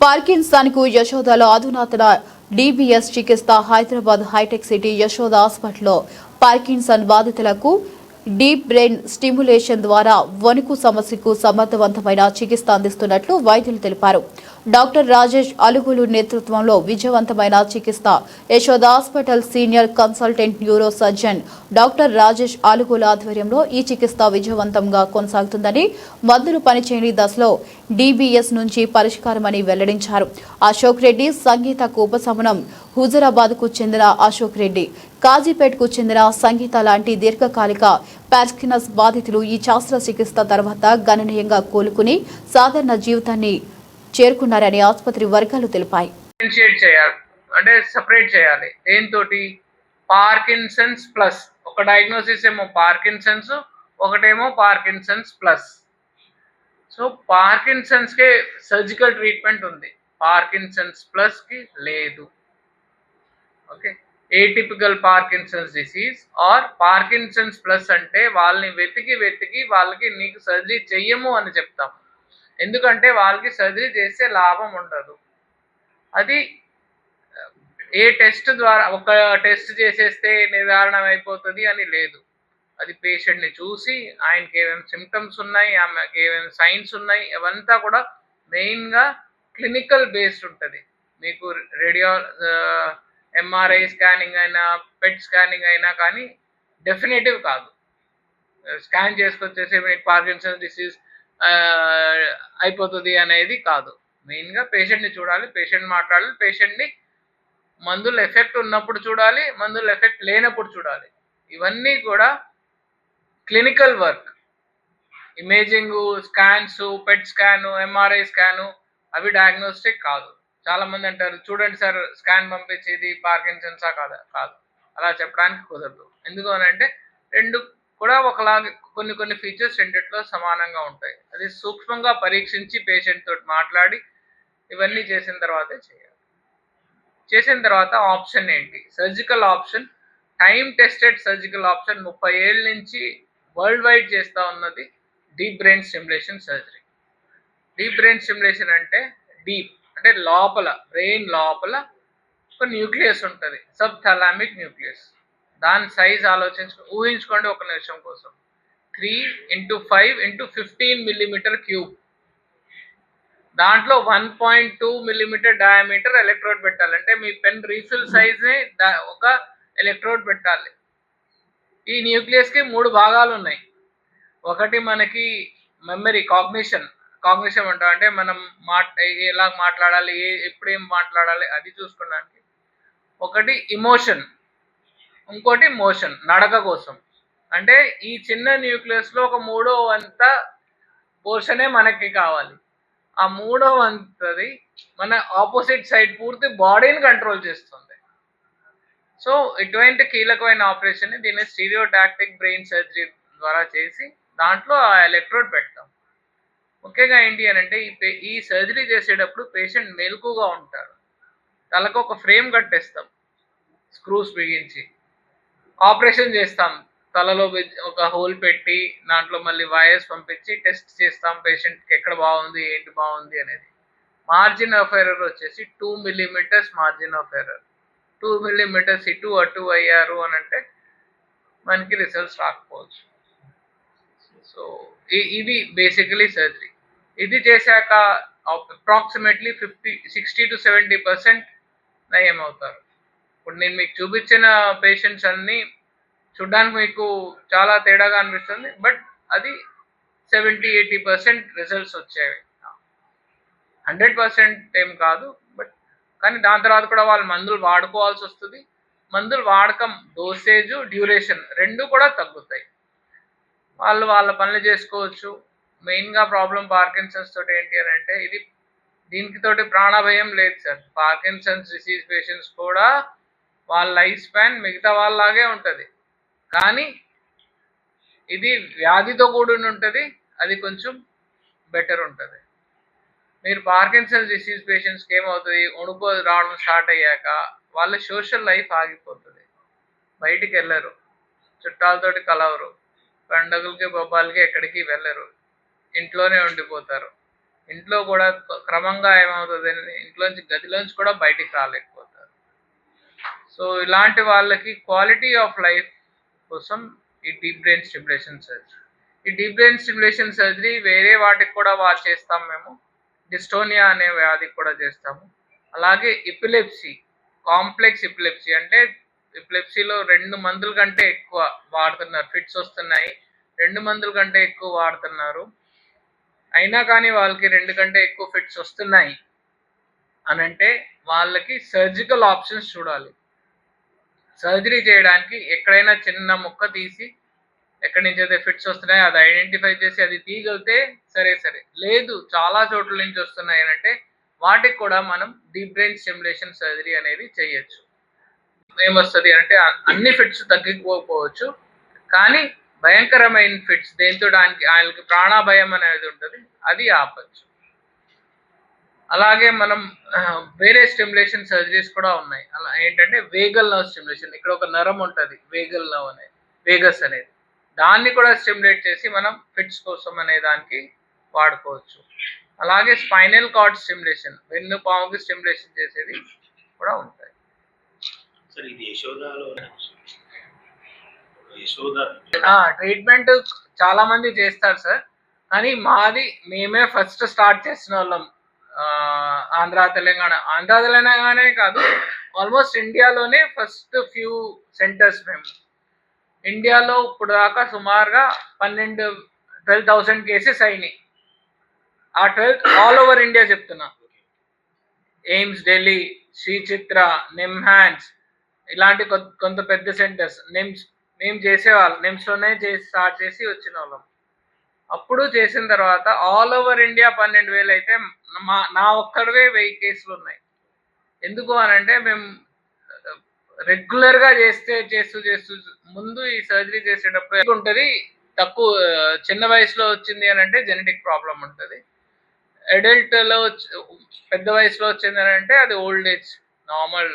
Parkinson కు యశోదలో అధునాతన DBS చికిత్స హైదరాబాద్ హైటెక్ సిటీ యశోద హాస్పిటల్లో పార్కిన్సన్ బాధితులకు డీప్ బ్రెయిన్ స్టిమ్యులేషన్ ద్వారా వణుకు సమస్యకు సమర్థవంతమైన చికిత్స అందిస్తున్నట్లు వైద్యులు తెలిపారు. డాక్టర్ రాజేష్ అలుగులు నేతృత్వంలో విజయవంతమైన చికిత్స Yashoda hospital senior consultant neuro surgeon doctor Rajesh Alugula ఆధ్వర్యంలో ఈ చికిత్స విజయవంతంగా కొనసాగుతుందని, మందులు పనిచేయని దశలో డీబీఎస్ నుంచి పరిష్కారమని వెల్లడించారు. అశోక్ రెడ్డి సంగీతకు ఉపశమనం. హుజురాబాద్కు చెందిన అశోక్ రెడ్డి, కాజీపేట్కు చెందిన సంగీత లాంటి దీర్ఘకాలిక పార్కిన్సన్ బాధితులు ఈ శస్త్రచికిత్స తర్వాత గణనీయంగా కోలుకుని సాధారణ జీవితాన్ని చేరుకున్నారని ఆసుపత్రి వర్గాలు తెలిపాయి. అంటే సెపరేట్ చేయాలి. దేంతోటి? Parkinson's plus. ఒక డయాగ్నోసిస్ ఏమో పార్కిన్సన్స్, ఒకటేమో పార్కిన్సన్స్ ప్లస్. సో పార్కిన్సన్స్కే సర్జికల్ ట్రీట్మెంట్ ఉంది, పార్కిన్సన్స్ ప్లస్కి లేదు. Okay, atypical Parkinson's disease or Parkinson's plus అంటే వాళ్ళని వెతికి వాళ్ళకి నీకు సర్జరీ చెయ్యము అని చెప్తాం. ఎందుకంటే వాళ్ళకి సర్జరీ చేస్తే లాభం ఉండదు. అది ఏ టెస్ట్ ద్వారా, ఒక టెస్ట్ చేసేస్తే నిర్ధారణ అయిపోతుంది అని లేదు. అది పేషెంట్ని చూసి ఆయనకి ఏమేమి సిమ్టమ్స్ ఉన్నాయి, ఆమెకి ఏమేమి సైన్స్ ఉన్నాయి, అవంతా కూడా మెయిన్గా క్లినికల్ బేస్డ్ ఉంటుంది. మీకు రేడియో ఎంఆర్ఐ స్కానింగ్ అయినా పెట్ స్కానింగ్ అయినా కానీ డెఫినేటివ్ కాదు. స్కాన్ చేసుకొచ్చేసి మీకు పార్కిన్సన్స్ డిసీజ్ అయిపోతుంది అనేది కాదు. మెయిన్గా పేషెంట్ని చూడాలి, పేషెంట్ మాట్లాడాలి, పేషెంట్ని మందులు ఎఫెక్ట్ ఉన్నప్పుడు చూడాలి, మందులు ఎఫెక్ట్ లేనప్పుడు చూడాలి. ఇవన్నీ కూడా క్లినికల్ వర్క్. ఇమేజింగ్, స్కాన్స్, పెట్ స్కాను, ఎంఆర్ఐ స్కాను అవి డయాగ్నోస్టిక్ కాదు. చాలా మంది అంటారు, చూడండి సార్ స్కాన్ పంపించేది పార్కిన్సన్సా కాదా? కాదు, అలా చెప్పడానికి కుదరదు. ఎందుకు అని అంటే రెండు కూడా ఒకలాగా కొన్ని ఫీచర్స్ రెండిట్లో సమానంగా ఉంటాయి. అది సూక్ష్మంగా పరీక్షించి పేషెంట్ తోటి మాట్లాడి ఇవన్నీ చేసిన తర్వాతే చేయాలి. చేసిన తర్వాత ఆప్షన్ ఏంటి? Surgical option, time tested surgical option 30 ఏళ్ళ నుంచి వరల్డ్ వైడ్ చేస్తూ ఉన్నది deep brain stimulation surgery. Deep brain stimulation అంటే డీప్ అంటే లోపల, బ్రెయిన్ లోపల ఒక న్యూక్లియస్ ఉంటుంది, సబ్ థలామిక్ న్యూక్లియస్. దాని సైజ్ ఊహించుకోండి ఒక నిమిషం కోసం. 3x5x15 millimetre cube. దాంట్లో 1.2 మిల్లీమీటర్ డయామీటర్ ఎలక్ట్రోడ్ పెట్టాలి. అంటే మీ పెన్ రీఫిల్ సైజ్ని ఒక ఎలక్ట్రోడ్ పెట్టాలి. ఈ న్యూక్లియస్కి 3 భాగాలు ఉన్నాయి. ఒకటి మనకి మెమరీ, కాగ్నిషన్ అంటాం, అంటే మనం ఎలా మాట్లాడాలి, ఎప్పుడేం మాట్లాడాలి అది చూసుకోవడానికి. ఒకటి ఇమోషన్, ఇంకోటి మోషన్, నడక కోసం. అంటే ఈ చిన్న న్యూక్లియస్లో ఒక 3వ వంత పోర్షనే మనకి కావాలి. ఆ 3వ వంతది మన ఆపోజిట్ సైడ్ పూర్తి బాడీని కంట్రోల్ చేస్తుంది. సో ఇటువంటి కీలకమైన ఆపరేషన్ దీన్ని స్టీరియోటాక్టిక్ బ్రెయిన్ సర్జరీ ద్వారా చేసి దాంట్లో ఆ ఎలక్ట్రోడ్ పెడతాం. ముఖ్యంగా ఏంటి అని అంటే ఈ సర్జరీ చేసేటప్పుడు పేషెంట్ మెలకుగా ఉంటారు. తలకు ఒక ఫ్రేమ్ కట్టేస్తాం, స్క్రూస్ బిగించి ఆపరేషన్ చేస్తాం. తలలో ఒక హోల్ పెట్టి దాంట్లో మళ్ళీ వైర్స్ పంపించి టెస్ట్ చేస్తాం పేషెంట్కి ఎక్కడ బాగుంది, ఏంటి బాగుంది అనేది. మార్జిన్ ఆఫ్ ఎర్రర్ వచ్చేసి 2 millimetres margin of error. 2 millimetres ఇటు అటు అయ్యారు అని అంటే మనకి రిజల్ట్స్ రాకపోవచ్చు. సో ఇది బేసికలీ సర్జరీ. ఇది చేశాక అప్రాక్సిమేట్లీ 60 to 70% నయం అవుతారు. ఇప్పుడు నేను మీకు చూపించిన పేషెంట్స్ అన్నీ చూడడానికి మీకు చాలా తేడాగా అనిపిస్తుంది, బట్ అది 70-80% రిజల్ట్స్ వచ్చేవి. 100% ఏం కాదు, బట్ కానీ దాని తర్వాత కూడా వాళ్ళు మందులు వాడుకోవాల్సి వస్తుంది. మందులు వాడకం, డోసేజ్, డ్యూరేషన్ రెండు కూడా తగ్గుతాయి. వాళ్ళు వాళ్ళ పనులు చేసుకోవచ్చు. మెయిన్గా ప్రాబ్లం పార్కిన్సన్స్ తోటి ఏంటి అని అంటే దీనికి తోటి ప్రాణభయం లేదు సార్. పార్కిన్సన్స్ డిసీజ్ పేషెంట్స్ కూడా వాళ్ళ లైఫ్ స్పాన్ మిగతా వాళ్ళలాగే ఉంటుంది, కానీ ఇది వ్యాధితో కూడిన ఉంటుంది, అది కొంచెం బెటర్ ఉంటుంది. మీరు పార్కిన్సన్స్ డిసీజ్ పేషెంట్స్కి ఏమవుతుంది, వణుకు రావడం స్టార్ట్ అయ్యాక వాళ్ళ సోషల్ లైఫ్ ఆగిపోతుంది. బయటికి వెళ్ళరు, చుట్టాలతోటి కలవరు, పండుగలకి బొబ్బాలకి ఎక్కడికి వెళ్ళరు, ఇంట్లోనే ఉండిపోతారు. ఇంట్లో కూడా క్రమంగా ఏమవుతుంది, ఇంట్లోంచి గదిలోంచి కూడా బయటికి రాలేకపోతారు. సో ఇలాంటి వాళ్ళకి క్వాలిటీ ఆఫ్ లైఫ్ కోసం ఈ డీప్ బ్రెయిన్ స్టిమ్యులేషన్ సర్జరీ. ఈ డీప్ బ్రెయిన్ స్టిమ్యులేషన్ సర్జరీ వేరే వాటికి కూడా చేస్తాం మేము. డిస్టోనియా అనే వ్యాధికి కూడా చేస్తాము. అలాగే ఎపిలెప్సీ, కాంప్లెక్స్ ఎపిలెప్సీ అంటే ఎపిలెప్సీలో 2 మందుల కంటే ఎక్కువ వాడుతున్నారు, ఫిట్స్ వస్తున్నాయి, 2 మందుల కంటే ఎక్కువ వాడుతున్నారు, అయినా కానీ వాళ్ళకి 2 కంటే ఎక్కువ ఫిట్స్ వస్తున్నాయి అని అంటే వాళ్ళకి సర్జికల్ ఆప్షన్స్ చూడాలి. సర్జరీ చేయడానికి ఎక్కడైనా చిన్న ముక్క తీసి ఎక్కడి నుంచి అయితే ఫిట్స్ వస్తున్నాయో అది ఐడెంటిఫై చేసి అది తీయగలితే సరే, లేదు చాలా చోట్ల నుంచి వస్తున్నాయి అని అంటే వాటికి కూడా మనం డీప్ బ్రెయిన్ స్టిమ్యులేషన్ సర్జరీ అనేది చేయొచ్చు. ఏమొస్తుంది అంటే అన్ని ఫిట్స్ తగ్గిపోవచ్చు, కానీ భయంకరమైన ఫిట్స్ దేంతో ఆయనకి ప్రాణాభయం అనేది ఉంటుంది, అది ఆపచ్చు. అలాగే మనం వేరే స్టిమ్యులేషన్ సర్జరీస్ కూడా ఉన్నాయి. అలా ఏంటంటే వేగల్ నర్వ్ స్టిమ్యులేషన్. ఇక్కడ ఒక నరం ఉంటుంది వేగల్ నర్వ్ అనేది, వేగస్ అనేది, దాన్ని కూడా స్టిమ్యులేట్ చేసి మనం ఫిట్స్ కోసం అనే దానికి వాడుకోవచ్చు. అలాగే స్పైనల్ కార్డ్ స్టిమ్యులేషన్, వెన్నుపాముకి స్టిమ్యులేషన్ చేసేది కూడా ఉంటాయి. ట్రీట్మెంట్ చాలా మంది చేస్తారు సార్, కానీ మేమే ఫస్ట్ స్టార్ట్ చేసిన వాళ్ళం. ఆంధ్ర తెలంగాణనే కాదు, ఆల్మోస్ట్ ఇండియాలోనే ఫస్ట్ ఫ్యూ సెంటర్స్ మేము. ఇండియాలో ఇప్పుడు దాకా సుమారుగా 12,000 కేసెస్ అయినాయి. ఆ 12 ఆల్ ఓవర్ ఇండియా చెప్తున్నా. ఎయిమ్స్ ఢిల్లీ, శ్రీ చిత్ర, నిమ్హాన్స్ ఇలాంటి కొంత పెద్ద సెంటర్స్. మేము చేసేవాళ్ళం, నిమ్స్లోనే స్టార్ట్ చేసి వచ్చిన వాళ్ళం. అప్పుడు చేసిన తర్వాత ఆల్ ఓవర్ ఇండియా 12,000 అయితే నా ఒక్కడివే 1000 కేసులు ఉన్నాయి. ఎందుకు అనంటే మేము రెగ్యులర్గా చేస్తూ ముందు ఈ సర్జరీ చేసేటప్పుడు ఉంటుంది, తక్కువ చిన్న వయసులో వచ్చింది అని అంటే జెనెటిక్ ప్రాబ్లం ఉంటుంది, అడల్ట్లో పెద్ద వయసులో వచ్చింది అని అంటే అది ఓల్డ్ ఏజ్, నార్మల్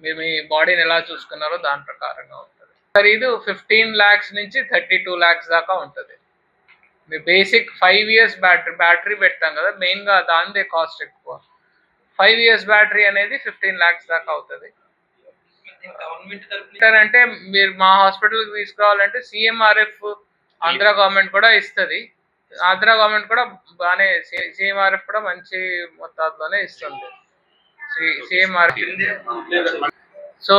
మీరు మీ బాడీని ఎలా చూసుకున్నారో దాని ప్రకారంగా ఉంటుంది. ఖరీదు 15 lakhs నుంచి 32 lakhs దాకా ఉంటుంది. మీ బేసిక్ 5 years బ్యాటరీ పెడతాం కదా, మెయిన్గా దానిదే కాస్ట్ ఎక్కువ. 5 years బ్యాటరీ అనేది 15 lakhs దాకా అవుతుంది. అంటే మీరు మా హాస్పిటల్కి తీసుకురావాలంటే CMRF ఆంధ్ర గవర్నమెంట్ కూడా ఇస్తుంది. ఆంధ్ర గవర్నమెంట్ కూడా బాగానే, CMRF కూడా మంచి మొత్తాల్లోనే ఇస్తుంది. CMRF. సో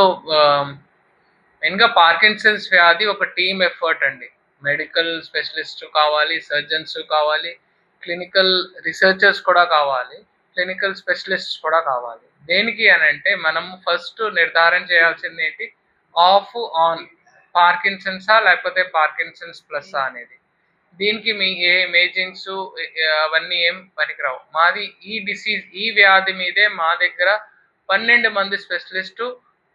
మెయిన్గా పార్కిన్సన్స్ వ్యాధి ఒక టీమ్ ఎఫర్ట్ అండి. మెడికల్ స్పెషలిస్ట్ కావాలి, సర్జన్స్ కావాలి, క్లినికల్ రీసెర్చర్స్ కూడా కావాలి, క్లినికల్ స్పెషలిస్ట్స్ కూడా కావాలి. దేనికి అని అంటే మనము ఫస్ట్ నిర్ధారణ చేయాల్సింది ఏంటి, ఆఫ్ ఆన్ పార్కిన్సన్సా లేకపోతే పార్కిన్సన్స్ ప్లస్సా అనేది. దీనికి మీ ఇమేజింగ్స్ అవన్నీ ఏం పనికిరావు. మాది ఈ వ్యాధి మీదే మా దగ్గర 12 మంది స్పెషలిస్టు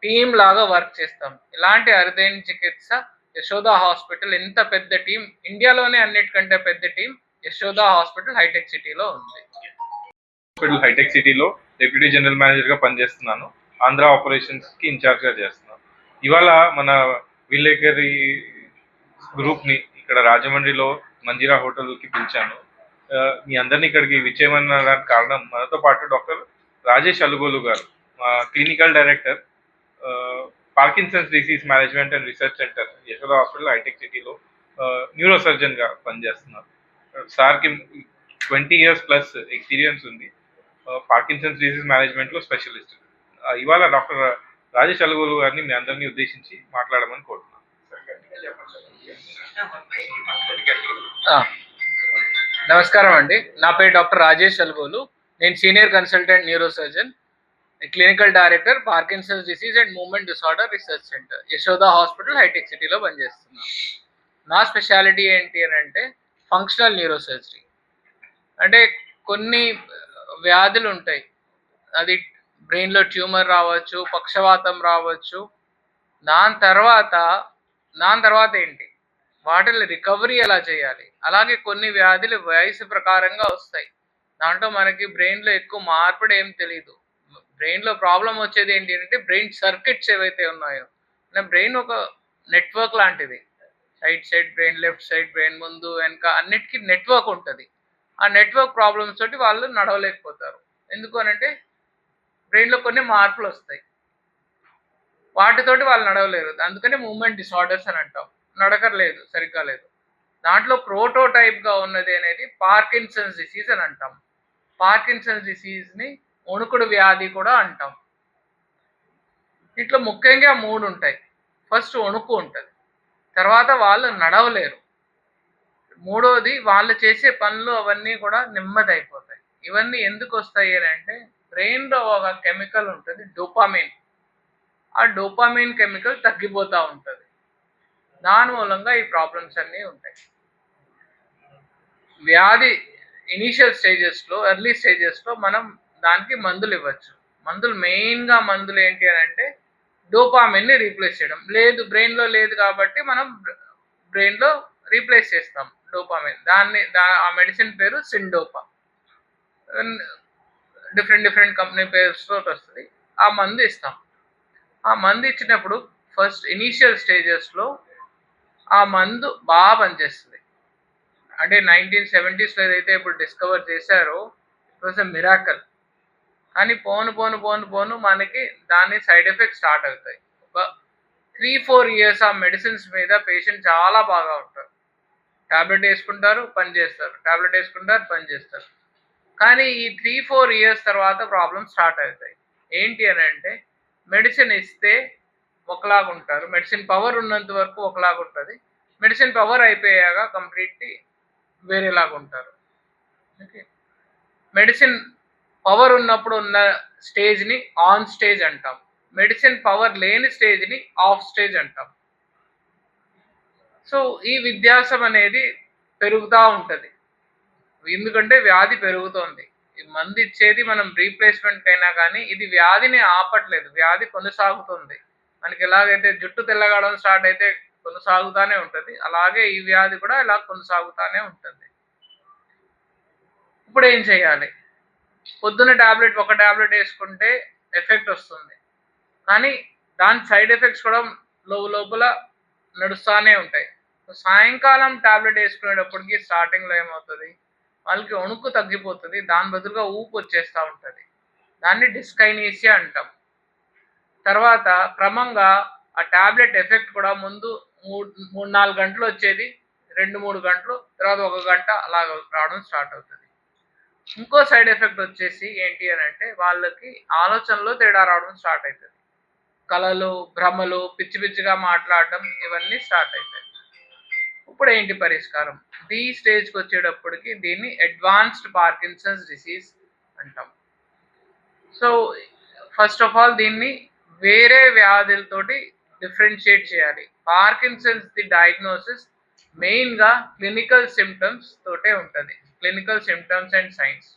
టీం లాగా వర్క్ చేస్తాం. ఇలాంటి అరుదైన చికిత్స యశోదా హాస్పిటల్, ఇంత పెద్ద టీం, ఇండియాలోనే అన్నిటికంటే పెద్ద టీం యశోదా హాస్పిటల్ హైటెక్ సిటీలో ఉంది. హాస్పిటల్ హైటెక్ సిటీలో డిప్యూటీ జనరల్ మేనేజర్గా పనిచేస్తున్నాను. ఆంధ్ర ఆపరేషన్స్కి ఇన్ఛార్జ్గా చేస్తున్నాను. ఇవాళ మన విలేకరి గ్రూప్ని ఇక్కడ రాజమండ్రిలో మంజీరా హోటల్కి పిలిచాను. మీ అందరినీ ఇక్కడికి విచ్చేయమనడానికి కారణం, మనతో పాటు డాక్టర్ రాజేష్ అలుగోలు గారు, clinical director, Parkinson's disease management and research centre Yashoda hospital Hitec సిటీలో న్యూరో సర్జన్గా పనిచేస్తున్నారు. సార్కి 20 years ప్లస్ ఎక్స్పీరియన్స్ ఉంది. పార్కిన్సన్స్ డిసీజ్ మేనేజ్మెంట్లో స్పెషలిస్ట్. ఇవాళ డాక్టర్ రాజేష్ అలుగోలు గారిని మీ అందరినీ ఉద్దేశించి మాట్లాడమని కోరుతున్నాను. నమస్కారం అండి, నా పేరు డాక్టర్ రాజేష్ అలుగోలు. నేను senior consultant neuro surgeon, clinical director, Parkinson's disease and movement disorder research centre Yashoda hospital Hitec సిటీలో పనిచేస్తున్నాను. నా స్పెషాలిటీ ఏంటి అని అంటే ఫంక్షనల్ న్యూరో సర్జరీ. అంటే కొన్ని వ్యాధులు ఉంటాయి, అది బ్రెయిన్లో ట్యూమర్ రావచ్చు, పక్షవాతం రావచ్చు, దాని తర్వాత ఏంటి, వాటిని రికవరీ ఎలా చేయాలి. అలాగే కొన్ని వ్యాధులు వయసు ప్రకారంగా వస్తాయి, దాంట్లో మనకి బ్రెయిన్లో ఎక్కువ మార్పుడు ఏం తెలియదు. బ్రెయిన్లో ప్రాబ్లం వచ్చేది ఏంటి అంటే బ్రెయిన్ సర్కిట్స్ ఏవైతే ఉన్నాయో, బ్రెయిన్ ఒక నెట్వర్క్ లాంటిది. Side brain, left side brain, ముందు వెనక అన్నిటికీ నెట్వర్క్ ఉంటుంది. ఆ నెట్వర్క్ ప్రాబ్లమ్స్ తోటి వాళ్ళు నడవలేకపోతారు. ఎందుకు అనంటే బ్రెయిన్‌లో కొన్ని మార్పులు వస్తాయి. వాటితోటి వాళ్ళు నడవలేరు. అందుకని మూవ్‌మెంట్ డిసార్డర్స్ అని అంటాం. నడక లేదు, సరిగ్గా లేదు. దాంట్లో ప్రోటోటైప్‌గా ఉన్నది అనేది పార్కిన్సన్స్ డిసీజ్ అని అంటాం. పార్కిన్సన్స్ డిసీజ్‌ని వణుకుడు వ్యాధి కూడా అంటాం. ఇట్లా ముఖ్యంగా 3 ఉంటాయి. ఫస్ట్ వణుకు ఉంటది. తర్వాత వాళ్ళు నడవలేరు. మూడోది వాళ్ళు చేసే పనులు అవన్నీ కూడా నెమ్మదయిపోతాయి. ఇవన్నీ ఎందుకొస్తాయి అనంటే బ్రెయిన్‌లో ఒక కెమికల్ ఉంటది డోపామైన్. ఆ డోపామైన్ కెమికల్ తగ్గిపోతా ఉంటది. దాని మూలంగా ఈ ప్రాబ్లమ్స్ అన్నీ ఉంటాయి. వ్యాధి ఇనీషియల్ స్టేజెస్‌లో, ఎర్లీ స్టేజెస్‌లో మనం దానికి మందులివ్వచ్చు. మెయిన్‌గా మందులేంటి అనంటే డోపామైన్‌ని రీప్లేస్ చేయడం. లేదు బ్రెయిన్‌లో లేదు కాబట్టి మనం బ్రెయిన్‌లో రీప్లేస్ చేస్తాం డోపామైన్. ఆ మెడిసిన్ పేరు సిండోపా. Different company పేర్స్‌తోటొస్తది. ఆ మందు ఇస్తాం. ఆ మందు ఇచ్చినప్పుడు ఫస్ట్ ఇనీషియల్ స్టేజెస్‌లో ఆ మందు పనిచేస్తది. అంటే 1970స్‌లో ఏదైతే ఇప్పుడు డిస్కవర్ చేశారో ఇట్ వాస్ ఎ మిరాకిల్. కానీ పోను మనకి దాని సైడ్ ఎఫెక్ట్స్ స్టార్ట్ అవుతాయి. ఒక 3, 4 ఇయర్స్ ఆ మెడిసిన్స్ మీద పేషెంట్ చాలా బాగా ఉంటారు. టాబ్లెట్ వేసుకుంటారు, పని చేస్తారు. టాబ్లెట్ వేసుకుంటారు, పని చేస్తారు. కానీ ఈ 3, 4 ఇయర్స్ తర్వాత ప్రాబ్లమ్స్ స్టార్ట్ అవుతాయి. ఏంటి అనంటే మెడిసిన్ ఇస్తే ఒకలాగుంటారు. మెడిసిన్ పవర్ ఉన్నంత వరకు ఒకలాగుంటది. మెడిసిన్ పవర్ అయిపోయాక కంప్లీట్‌లీ వేరేలాగుంటారు. ఓకే. మెడిసిన్ పవర్ ఉన్నప్పుడు ఉన్న స్టేజ్‌ని ఆన్ స్టేజ్ అంటాం. మెడిసిన్ పవర్ లేని స్టేజ్‌ని ఆఫ్ స్టేజ్ అంటాం. సో, ఈ వ్యత్యాసం అనేది పెరుగుతా ఉంటది. ఎందుకంటే వ్యాధి పెరుగుతోంది. ఈ మందిచ్చేది మనం రీప్లేస్‌మెంట్‌కైనా కానీ ఇది వ్యాధిని ఆపట్లేదు. వ్యాధి కొనసాగుతుంది. మనకి ఎలాగైతే జుట్టు తెల్లగాడం స్టార్ట్ అయితే కొనసాగుతానే ఉంటది. అలాగే ఈ వ్యాధి కూడా ఇలా కొనసాగుతానే ఉంటుంది. ఇప్పుడేం చేయాలి? పొద్దున ఒక టాబ్లెట్ వేసుకుంటే ఎఫెక్ట్ వస్తుంది. కానీ దాని సైడ్ ఎఫెక్ట్స్ కూడా లోపల నడుస్తానే ఉంటాయి. సాయంకాలం టాబ్లెట్ వేసుకునేటప్పటికి స్టార్టింగ్‌లో ఏమవుతది? వాళ్ళకి వణుకు తగ్గిపోతది. దాని బదులుగా ఊపు వచ్చేస్తా ఉంటది. దాన్ని డిస్కైనీసియా అంటాం. తర్వాత క్రమంగా ఆ టాబ్లెట్ ఎఫెక్ట్ కూడా ముందు 3, 4 గంటలు వచ్చేది. 2, 3 గంటలు, తర్వాత 1 గంట అలాగ రావడం స్టార్ట్ అవుతది. ఇంకో సైడ్ ఎఫెక్ట్ వచ్చేసి ఏంటి అనంటే వాళ్ళకి ఆలోచనలో తేడా రావడం స్టార్ట్ అయితది. కలలు, భ్రమలు, పిచ్చి పిచ్చిగా మాట్లాడడం ఇవన్నీ స్టార్ట్ అయితాయి. ఇప్పుడేంటి పరిష్కారం? ఈ స్టేజ్‌కి వచ్చేటప్పటికి దీన్ని అడ్వాన్స్డ్ పార్కిన్సన్స్ డిసీజ్ అంటాం. సో, ఫస్ట్ ఆఫ్ ఆల్ దీన్ని వేరే వ్యాధులతోటి డిఫరెన్షియేట్ చేయాలి. పార్కిన్సన్స్‌ది డయాగ్నోసిస్ మెయిన్‌గా క్లినికల్ సింప్టమ్స్ తోటే ఉంటది. Clinical symptoms and science.